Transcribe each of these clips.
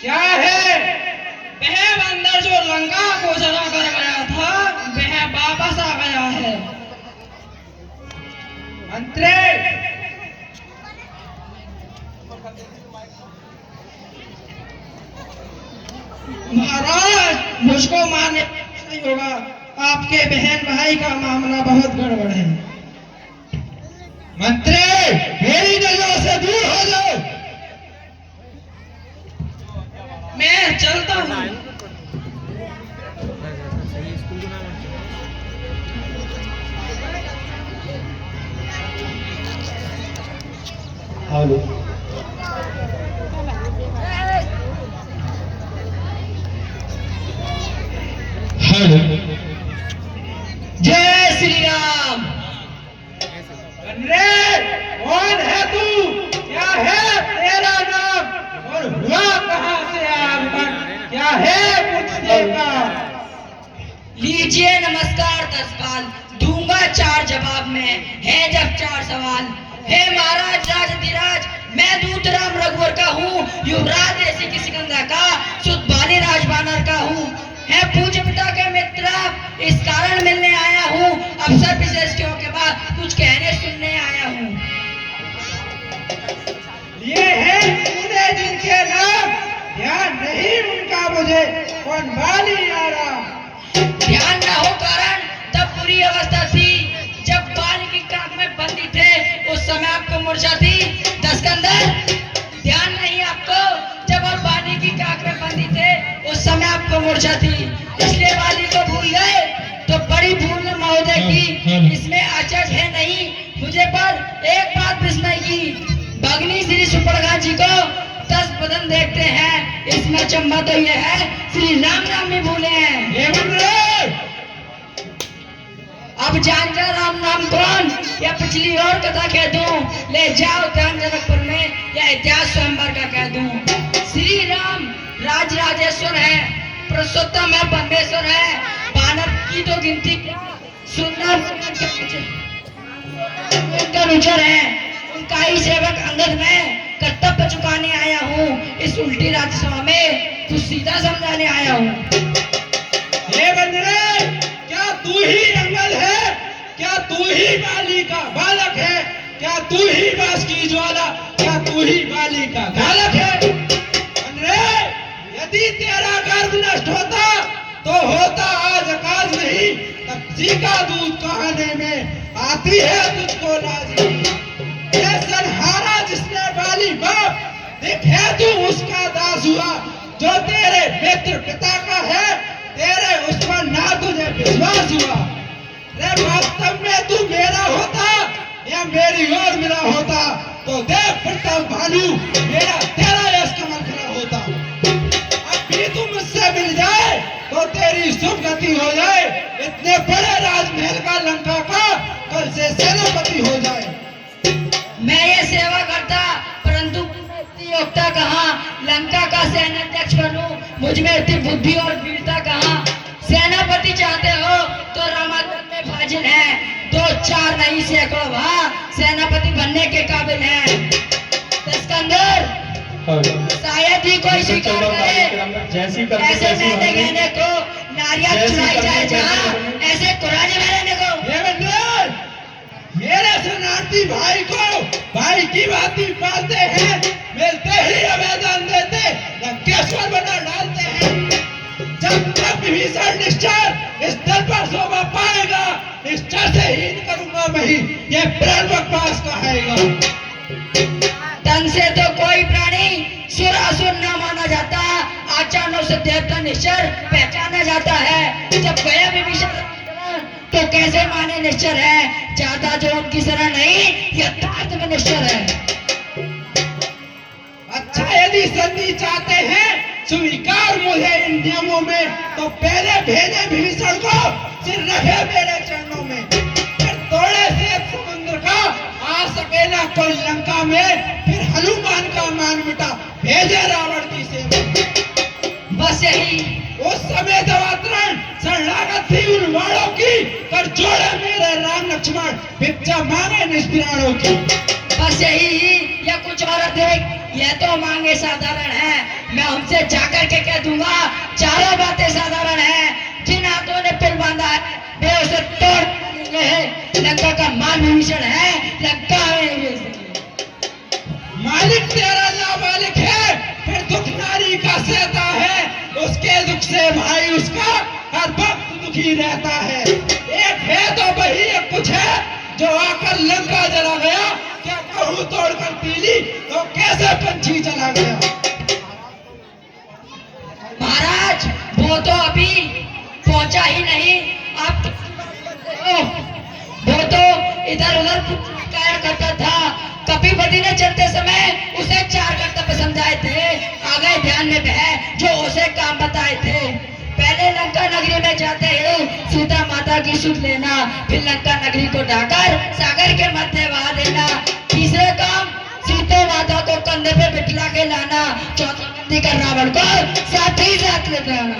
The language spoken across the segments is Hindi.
क्या है? वह बंदर जो लंका को जला कर गया था वह वापस आ गया है। मंत्री, महाराज मुझको मारने नहीं होगा। आपके बहन भाई का मामला बहुत गड़बड़ है। मंत्री, मेरी नजर से दूर हो जाओ। मैं चलता हूँ। हेलो। हेलो। जय श्री राम। अरे कौन है तू? क्या है तेरा नाम और हुआ कहाँ से आगमन? क्या है पूछने का? लीजिए नमस्कार 10 बाल दूंगा 4 जवाब में है जब 4 सवाल। हे महाराज राजधिराज मैं दूतराम रघुवर का हूँ, युवराज देसी की सिकंदर का, सुत बाली राजबानर का हूँ। है पूज्य पिता के मित्र, इस कारण मिलने आया हूँ। अवसर विशेष के बाद कुछ कहने सुनने आया हूँ। ये है तूने जिनके नाम ध्यान नहीं उनका मुझे, कौन बाली आ रहा? ध्यान न हो कारण तब बुरी अवस्था थी जब बाली की काख में बंदी थे, उस समय आपको मूर्छा थी। दस्कंदर ध्यान नहीं आपको, जब आप बाली की काख में बंदी थे उस समय आपको मूर्छा थी, इसलिए बाली को भूल गए। तो बड़ी भूल महोदय की, इसमें अचरज है नहीं मुझे, पर एक बात विस्मय की। भगनी श्री सुपर्णा जी को 10 बदन देखते हैं, इसमें चंबा तो यह है श्री राम नाम ही भूले हैं। ये मंत्री, अब जान जा राम नाम कौन, या पिछली और कथा कह दूं? ले जाओ ध्यान जनकपुर में, या इतिहास स्वयंवर का कह दूं? श्री राम राज राजेश्वर है, पुरुषोत्तम है, परमेश्वर है। बानर की तो गिनती क्या, सुंदर उनका अनुचर है। उनका ही सेवक अंगद में कर्तव्य चुकाने आया हूँ। इस उल्टी राज्यसभा में कुछ सीधा समझाने आया हूँ। ये मंत्री, क्या तू ही अंगद है? क्या तू ही बाली का बालक है? क्या तू ही बास की ज्वाला? क्या तू ही बाली का घालक है? मंत्री, यदि तेरा गर्भ नष्ट होता तो होता आज अकाज नहीं, तब जी का दूध कहाने में आती है तुझको लाजी। ये संहारा जिसने बाली बाप देखे तू उसका दास हुआ, जो तेरे मित्र पिता का है तेरे उस पर ना तुझे विश्वास हुआ। रे वास्तव में तू मेरा होता या मेरी ओर मिला होता तो देव प्रताप भानु मेरा तेरा यश कमल खड़ा होता। अब भी तू मुझसे मिल जाए तो तेरी शुभ गति हो जाए। इतने बड़े राजमहल का लंका का कल से सेनापति हो जाए। मैं ये सेवा करता परंतु इतनी योग्यता कहाँ, लंका का सेनाध्यक्ष बनूं, मुझ में इतनी बुद्धि और वीरता कहाँ। सेनापति चाहते हो तो रामायण में फाजिल है, 2-4 नहीं सैकड़ों वहाँ सेनापति बनने के काबिल है। दस्कंदर शायद ही कोई स्वीकार करे ऐसे महंगे गहने को, नारियां चुराई जाए जहाँ, ऐसे कुराने रहने को। मेरे शरणार्थी भाई को भाई की भांति पालते हैं, मिलते ही आवेदन देते लंकेश्वर बना डालते हैं। जब तक विभीषण निश्चर इस दल पर शोभा पाएगा, निश्चर से हीन करूंगा मैं ही, ये प्राण बकवास कहेगा। तन से तो कोई प्राणी सुर असुर न माना जाता, आचार्यों से देवता निश्चर पहचाना जाता है। जब गया विभीषण तो कैसे माने निश्चर है, ज्यादा जो उनकी शरण नहीं यथार्थ में निश्चर है। अच्छा, यदि संधि चाहते हैं स्वीकार मुझे इन नियमों में, तो पहले भेजे विभीषण को, सिर रखे मेरे चरणों में। फिर तोड़े से समुद्र का आ सकेला कोई लंका में, फिर हनुमान का मान मिटा भेजे रावण की सेवा। बस यही उस समय दवातरण शरणागत थी उन वाणों की, कर जोड़े मेरे राम लक्ष्मण भिक्षा मांगे निष्प्राणों की। बस यही या कुछ और अधिक यह तो मांगे साधारण है, मैं उनसे जाकर के कह दूंगा चारों बातें साधारण हैं। जिन हाथों ने पुल बांधा है वे उसे तोड़ देंगे हैं। लंका का माल विभीषण है, लंका में भेज देंगे। मालिक तेरा नाबालिग है, फिर दुख नारी का सहता है, उसके दुख से भाई उसका हर वक्त दुखी रहता है। एक है तो वही एक कुछ है जो आकर लंका जला गया, क्या कहूँ तोड़कर पीली तो कैसे पंछी चला गया। महाराज वो तो अभी पहुंचा ही नहीं, आप वो तो इधर उधर क्या करता था। कपिपति ने चलते समय उसे 4 कर्तव्य समझाए थे, आ गए ध्यान में वह जो उसे काम बताए थे। पहले लंका नगरी में जाते ही सीता माता की सुध लेना, फिर लंका नगरी को ढाकर सागर के मध्य बहा देना। तीसरे काम सीता माता को कंधे पे बिठला के लाना। चौथा बंदी कर रावण को साथ ही साथ लेते आना।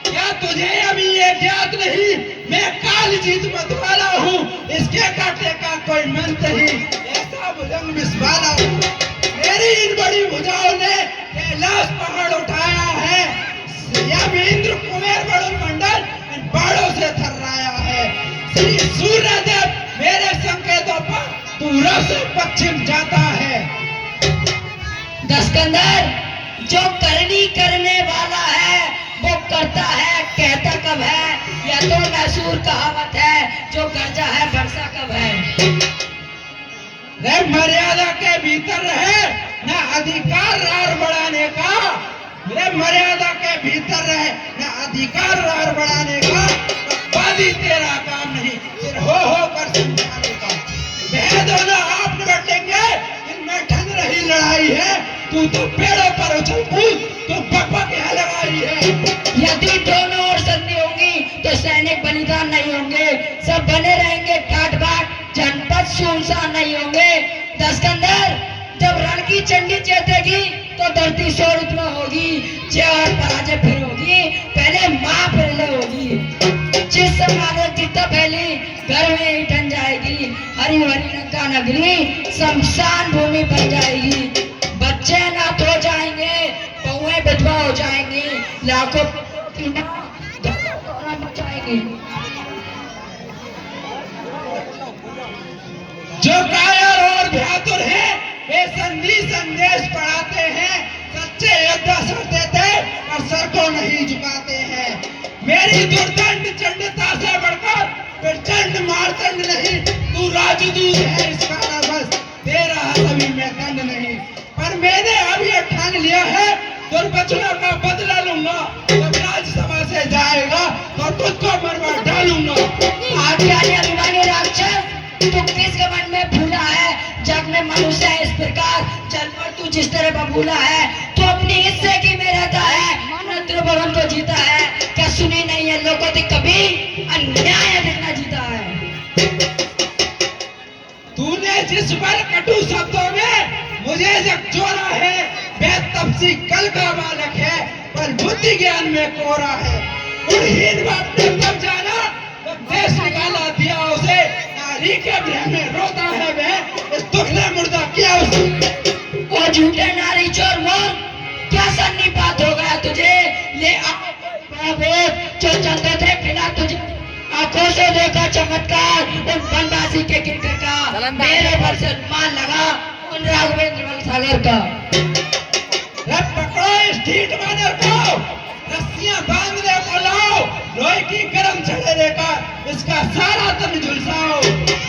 क्या तुझे अभी ये ज्ञात नहीं, मैं काल जीत मत वाला हूँ, इसके काटे का कोई मंत नहीं, ऐसा भुजंग विस्वाला हूँ। मेरी इन बड़ी भुजाओं ने कैलाश पहाड़ उठाया है, यम इंद्र कुबेर वरुण मंडल इन बाणों से थर्राया है। श्री सूर्य देव मेरे संकेतों पर पूरब से पश्चिम जाता है। दस्कंदर जो करनी करने वाला है वो करता है, कहता कब है। यह तो मैसूर कहावत है, जो गरजा है बरसा कब है। रे मर्यादा के भीतर रहे ना अधिकार रार बढ़ाने का, रे मर्यादा के भीतर रहे ना अधिकार रार बढ़ाने का, वादी तेरा काम नहीं फिर हो कर समझाने का। वह दोनों आप निपटेंगे, इनमें ठन रही लड़ाई है, तू तो पेड़ों पर उछल कूद तो बकबक यहाँ लगाई है। यदि दोनों ओर संधि होंगी तो सैनिक बलिदान नहीं होंगे, सब बने रहेंगे ठाट बाट, जनपद सुनसान नहीं होंगे। दस्कंदर जब रण की चंडी चेतेगी तो धरती शोरित में होगी, जय और पराजय फिर होगी, पहले माँ पहले होगी। जिस समाज जितना पहली घर में ही ठन जाएगी, हरी हरी लंका नगरी शमशान भूमि बन जाएगी। बच्चे अनाथ हो जाएंगे, बहुएं विधवा हो जाएंगी, लाखों बचाएंगी। जो कायर और भ्यातुर है वे संधि संदेश पढ़ाते हैं, सच्चे योद्धा सर देते और सर को नहीं झुकाते हैं। मेरी दुर्दंड चंडता से बढ़कर फिर चंड मारतंड नहीं, तू राजदूत है इसका ना बस, तेरा सभी में दंड नहीं। पर मैंने अभी ठान लिया है दुर्वचनों का बदला लूंगा, जब राज्यसभा से जाएगा तो तुझको मरवा डालूंगा। आज्ञानी अभिमानी राक्षस तू किस घमंड में भूला है, जग में मनुष्य है इस प्रकार, जल पर तू जिस तरह बबूला है, तू अपनी हिस्से की में रहता है, नत्र भवन को जीता है, क्या सुनी नहीं है लोगों ने कभी अन्याय देखना जीता है। तूने जिस पर कटु शब्दों में मुझे झकझोरा है, वह तपसी कल का बालक है, पर बुद्धि ज्ञान में कोरा है। गुणहीन बाप ने तब जाना जब देश निकाला दिया उसे, नारी के भ्रम में रोता है वह, इस दुख ने मुर्दा किया उसे। वो झूठे नारी चोर मोर क्या सन्निपात हो गया तुझे, ये जो चंदे थे खिला तुझे, आंखों से देखा चमत्कार उन बनवासी के किरकर का, मेरे पर से मान लगा उन राघवेंद्र सागर का। पकड़ो इस ढीठ बानर को, रस्सियां बांधने को लाओ, लोहे की गर्म छड़े लेकर इसका सारा तन झुलसाओ।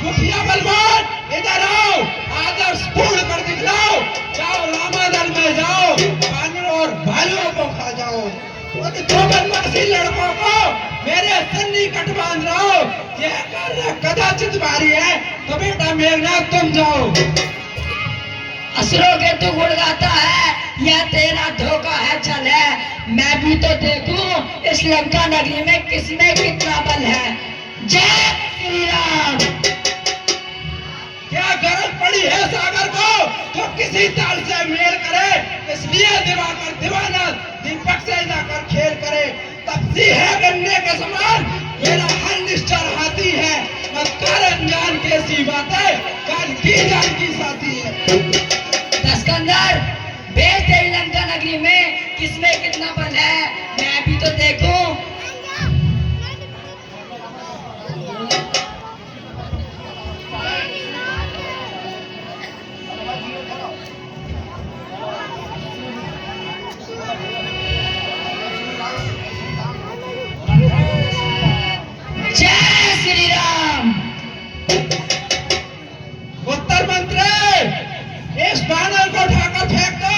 मुखिया बलवान इधर आओ, आदर्श पूर्ण कर दिखलाओ, जाओ रामादल में जाओ, बानर और भालुओं को खा जाओ। दो बनवासी लड़कों को मेरे सन्निकट बांध रहो, यह कार्य कदाचित भारी है तो बेटा मेघनाथ तुम जाओ। असुरों के तू गुण गाता है, यह तेरा धोखा है चल है, मैं भी तो देखूं इस लंका नगरी में किसमें कितना बल है। जय श्री राम। क्या गरज पड़ी है सागर को तो किसी ताल से मेल करे, इसलिए दिवाकर दीवाना दीपक से जाकर खेल करे। तपसी है गन्ने के समान मेरा हर निश्चर हाथी है, मत कर अनजान कैसी बातें, जान की साथी है। दस्कंदर, भेज दे लंका नगरी में, किसमें कितना बल है मैं भी तो देखूं। जय श्री राम। उत्तर मंत्री, इस बैनर को उठाकर फेंक दो।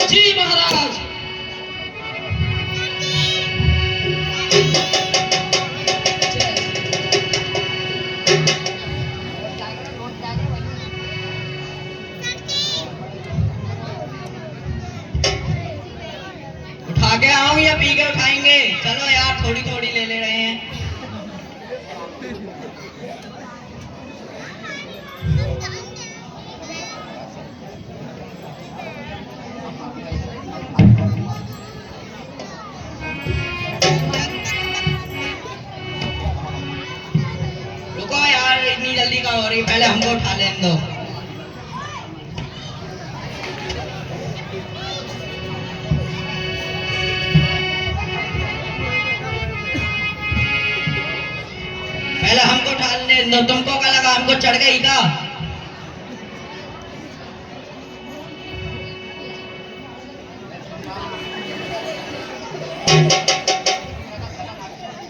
जी महाराज। उठा के आऊं या पी के उठाएंगे? चलो यार, थोड़ी थोड़ी ले ले रहे हैं। रुको यार, इतनी जल्दी का हो रही, पहले हमको उठा लेने दो। पहले हमको उठा लेने दो। तुमको क्या लगा हमको चढ़ गई का?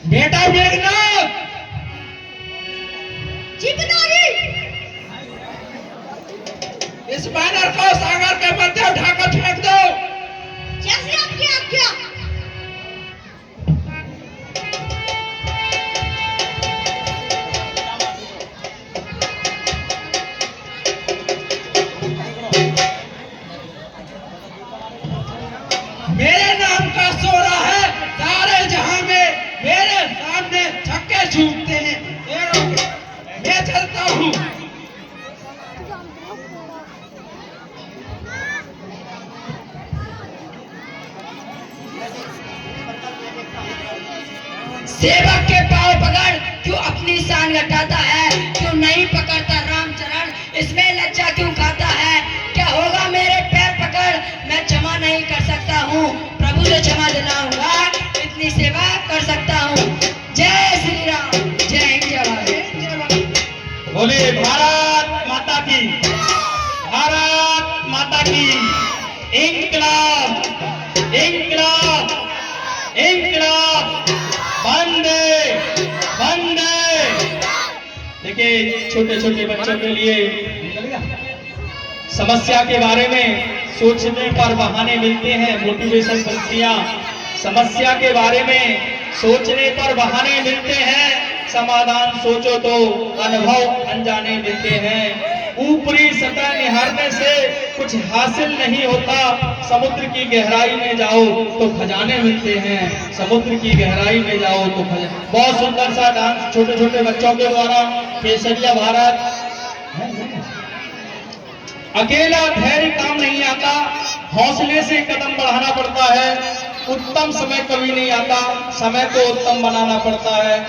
बेटा मेघनाथ, जी पिताजी। इस बैनर को सागर के मध्य उठाकर फेंक दो। जैसे आपकी आज्ञा। मेरे नाम का सोरा है, सारे जहां में मेरे सामने छक्के छूटते हैं। मैं चलता हूँ। सेवक के पांव पकड़ क्यों अपनी शान घटाता है, क्यों नहीं पकड़ता रामचरण, इसमें लज्जा क्यों खाता है। क्या होगा मेरे पैर पकड़, मैं क्षमा नहीं कर सकता हूँ, प्रभु से क्षमा दिलाऊंगा, इतनी सेवा कर सकता हूँ। जय श्री राम। जय हिंद, जय भारत। बोले भारत माता की, भारत माता की। इंकलाब, इंकलाब, इंकलाब, वंदे, वंदे। देखिए, छोटे छोटे बच्चों के लिए समस्या के बारे में सोचने पर बहाने मिलते हैं, मोटिवेशन मिलतियां। समस्या के बारे में सोचने पर बहाने मिलते हैं, समाधान सोचो तो अनुभव अनजाने मिलते हैं। ऊपरी सतह निहारने से कुछ हासिल नहीं होता, समुद्र की गहराई में जाओ तो खजाने मिलते हैं, समुद्र की गहराई में जाओ तो खजाने। बहुत सुंदर सा डांस छोटे छोटे बच्चों के द्वारा केसरिया भारत। अकेला धैर्य काम नहीं आता, हौसले से कदम बढ़ाना पड़ता है। उत्तम समय कभी नहीं आता, समय को उत्तम बनाना पड़ता है।